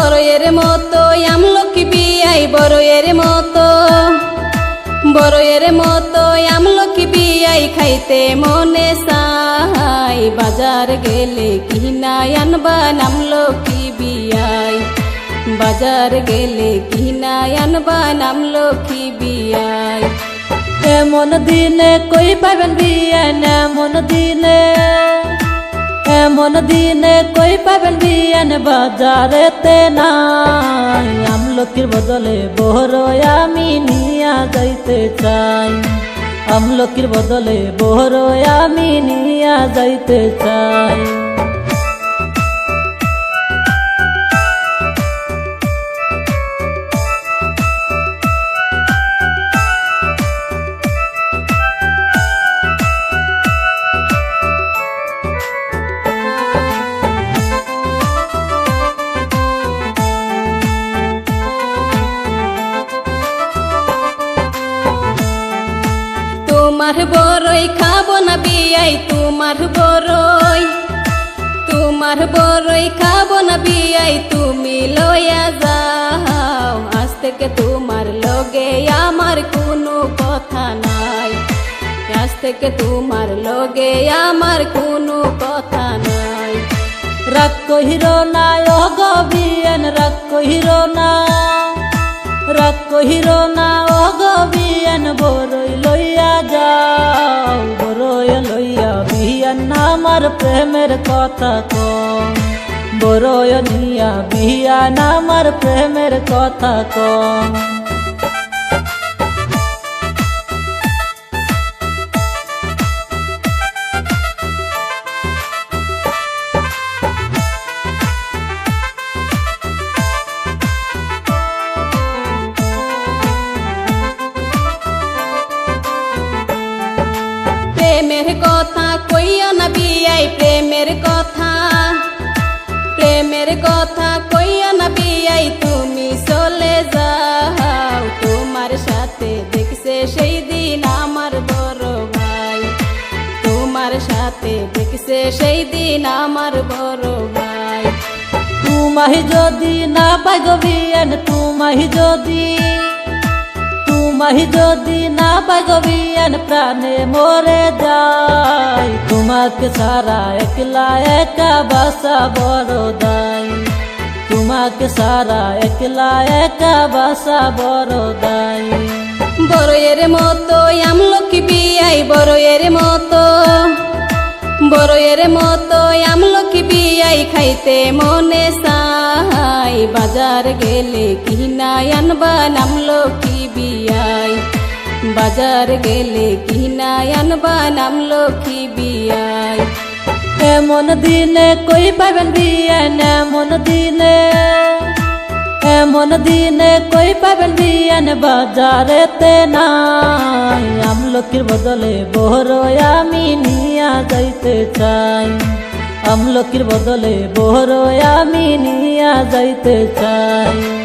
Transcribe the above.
বড়য়ের মতো আমলকি বিয়াই বড়য়ের মতো বড়য়ের মতো আমলকি বিয়াই খাইতে মনে চাই বাজার গেলে কিনা আনবা আমলকি বিয়াই বাজার গেলে কিনা আনবা আমলকি বিয়াই এমন দিনে কই পাবেন বিয়ান এমন দিনে কই পাবেন বিয়ান বাজারেতে নাই আমলকির বদলে বড় আমি নিয়া যাইতে চাই আমলকির বদলে বড় আমি নিয়া যাইতে চাই তোমার বড়ই খাবো না বিয়াই তোমার বড়ই খাবো না বিয়াই তুমি লইয়া যাও আজ থেকে তোমার লগে আমার কোনো কথা নাই আজ থেকে তোমার লগে আমার কোনো কথা নাই রাগ কহিরো না ও গো বিয়ান রাগ কহিরো না ও গো বিয়ান বড়ই লইয়া যাও বড়ই লইয়া বিয়ান আমার প্রেমের কথা কম বড়ই নিয়া বিয়ান আমার প্রেমের কথা কম প্রেমের কথা কইও না বিয়াই প্রেমের কথা কইও না বিয়াই তুমি চলে যাও তোমার সাথে দেখছে সেই দিন আমার বড় ভাই তোমার সাথে দেখছে সেই দিন আমার বড় ভাই তুমাহি যদি না পাই গো বিয়ান তুমাহি যদি না পাই গো বিয়ান প্রাণে মরে যায় তোমাকে সারা একলা একা বাসা বড় দায় তোমাকে সারা একলা একা বাসা বড় দায় বড়য়ের মতো আমলকি বিয়াই বড়য়ের মতো আমলকি বিয়াই খাইতে মনে চাই বাজার গেলে কিনা আনবা আমলকি বিয়াই বাজার গেলে কিনা আনবা আমলকি বিয়াই এমন দিনে কই পাবেন বিয়ান এমন দিনে কই পাবেন বিয়ান বাজারেতে নাই আমলকির বদলে বড় আমি নিয়া যাইতে চাই আমলকির বদলে বড় আমি নিয়া যাইতে চাই।